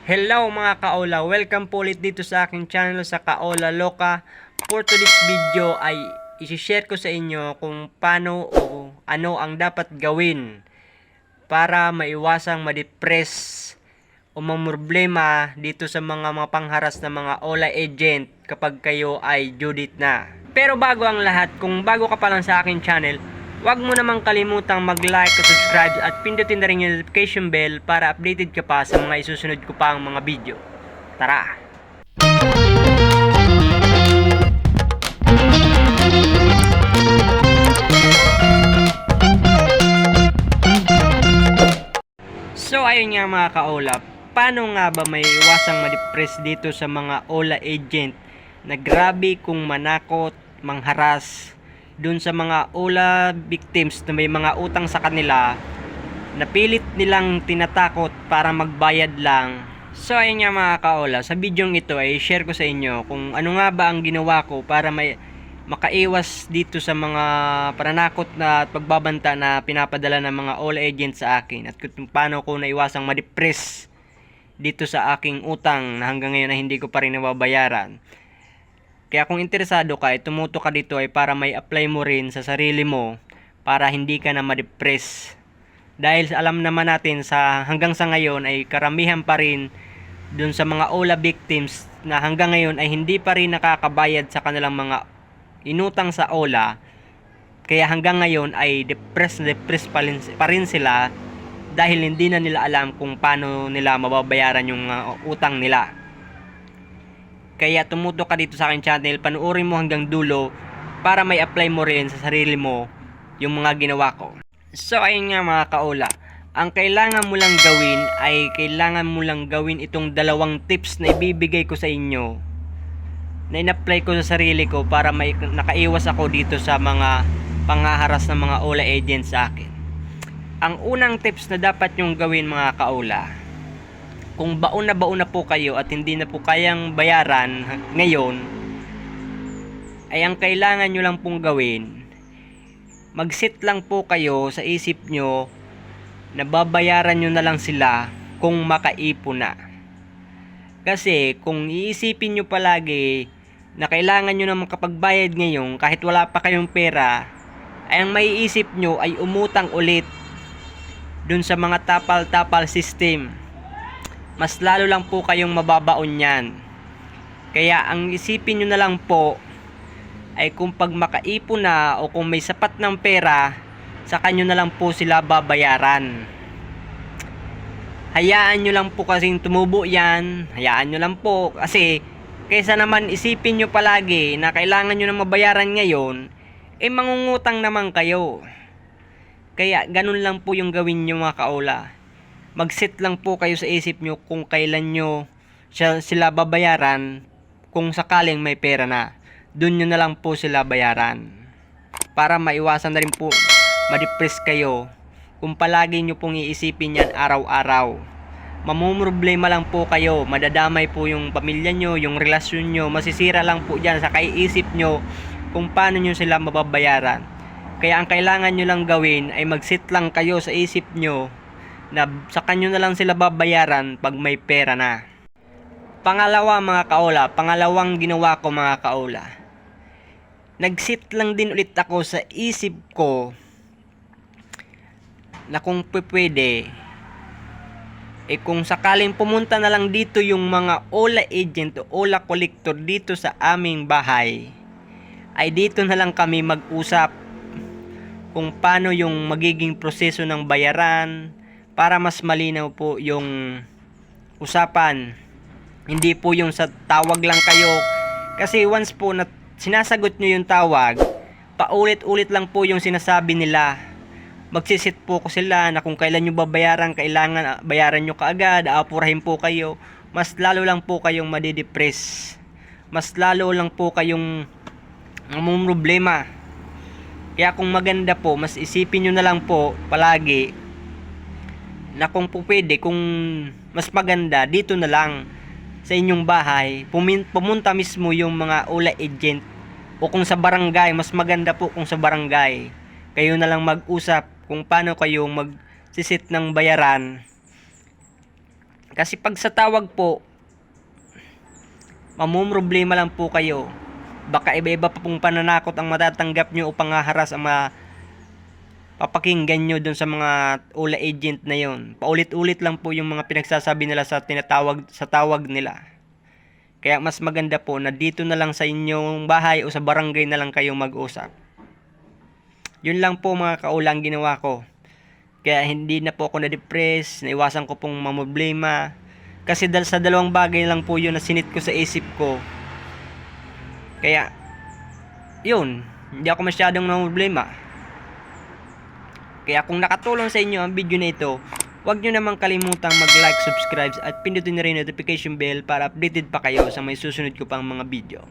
Hello mga kaola, welcome po ulit dito sa aking channel sa Kaola Loka. For today's video ay isi-share ko sa inyo kung paano o ano ang dapat gawin para maiwasang ma-depress o mamroblema dito sa mga pangharas na mga Ola agent kapag kayo ay due date na. Pero bago ang lahat, kung bago ka pa lang sa aking channel, huwag mo namang kalimutang mag-like at subscribe at pindutin na rin yung notification bell para updated ka pa sa mga isusunod ko pang mga video. Tara! So ayun nga mga kaola, paano nga ba may iwasang ma-depress dito sa mga Ola agent na grabe kung manakot, mangharas dun sa mga Ola victims na may mga utang sa kanila na pilit nilang tinatakot para magbayad lang. So ayun nga mga kaola, sa bidyong ito ay share ko sa inyo kung ano nga ba ang ginawa ko para makaiwas dito sa mga pananakot na at pagbabanta na pinapadala ng mga Ola agent sa akin at kung paano ko naiwasang ma-depress dito sa aking utang na hanggang ngayon na hindi ko pa rin nababayaran. Kaya kung interesado ka, tumuto ka dito ay para may apply mo rin sa sarili mo para hindi ka na ma-depress. Dahil alam naman natin hanggang sa ngayon ay karamihan pa rin dun sa mga Ola victims na hanggang ngayon ay hindi pa rin nakakabayad sa kanilang mga inutang sa Ola. Kaya hanggang ngayon ay depressed pa rin sila dahil hindi na nila alam kung paano nila mababayaran yung utang nila. Kaya tumutok ka dito sa aking channel, panuorin mo hanggang dulo para may apply mo rin sa sarili mo yung mga ginawa ko. So ayun nga mga kaola, ang kailangan mo lang gawin ay kailangan mo lang gawin itong dalawang tips na ibibigay ko sa inyo na in-apply ko sa sarili ko para nakaiwas ako dito sa mga panghaharas ng mga Ola agents sa akin. Ang unang tips na dapat nyong gawin mga kaola, kung baon na po kayo at hindi na po kayang bayaran ngayon, ay ang kailangan nyo lang pong gawin, mag-set lang po kayo sa isip nyo na babayaran nyo na lang sila kung makaipon na. Kasi kung iisipin nyo palagi na kailangan nyo na makapagbayad ngayon kahit wala pa kayong pera, ay ang maiisip nyo ay umutang ulit dun sa mga tapal-tapal system. Mas lalo lang po kayong mababaon yan. Kaya ang isipin nyo na lang po ay kung pag makaipon na o kung may sapat ng pera, sa kanyo na lang po sila babayaran. Hayaan nyo lang po kasing tumubo yan. Hayaan nyo lang po kasi kaysa naman isipin nyo palagi na kailangan nyo na mabayaran ngayon, mangungutang naman kayo. Kaya ganun lang po yung gawin nyo mga kaola. Mag-set lang po kayo sa isip nyo kung kailan nyo sila babayaran kung sakaling may pera na. Doon nyo na lang po sila bayaran. Para maiwasan na rin po ma-depress kayo kung palagi nyo pong iisipin yan araw-araw. Mamumroblema lang po kayo, madadamay po yung pamilya nyo, yung relasyon nyo, masisira lang po dyan sa kaiisip nyo kung paano nyo sila mababayaran. Kaya ang kailangan nyo lang gawin ay mag-set lang kayo sa isip nyo na sa kanyo na lang sila babayaran pag may pera na. Pangalawa mga kaola, pangalawang ginawa ko mga kaola, nag-set lang din ulit ako sa isip ko na kung pwede, kung sakaling pumunta na lang dito yung mga Ola agent o Ola collector dito sa aming bahay, ay dito na lang kami mag-usap kung paano yung magiging proseso ng bayaran para mas malinaw po yung usapan. Hindi po yung sa tawag lang kayo, kasi once po na sinasagot nyo yung tawag, paulit-ulit lang po yung sinasabi nila. Magsisit po ko sila na kung kailan nyo babayaran, kailangan bayaran nyo kaagad, aapurahin po kayo. Mas lalo lang po kayong madidepress. Mas lalo lang po kayong problema. Kaya kung maganda po, mas isipin nyo na lang po palagi na kung po pwede, kung mas maganda, dito na lang sa inyong bahay, pumunta mismo yung mga Ola agent o kung sa barangay, mas maganda po kung sa barangay. Kayo na lang mag-usap kung paano kayo magsisit ng bayaran Kasi pag sa tawag po, mamumroblema lang po kayo. Baka iba-iba pa pong pananakot ang matatanggap nyo o pangaharas ang papakinggan nyo dun sa mga OLA agent na yon. Paulit-ulit lang po yung mga pinagsasabi nila sa tawag nila. Kaya mas maganda po na dito na lang sa inyong bahay o sa barangay na lang kayong mag-usap. Yun lang po mga kaula ang ginawa ko. Kaya hindi na po ako na-depress, naiwasan ko pong mamroblema. Kasi dahil sa dalawang bagay lang po yun na sinit ko sa isip ko. Kaya, yun, hindi ako masyadong namroblema. Kaya kung nakatulong sa inyo ang video na ito, huwag nyo namang kalimutang mag-like, subscribe at pindutin na rin notification bell para updated pa kayo sa may susunod ko pang mga video.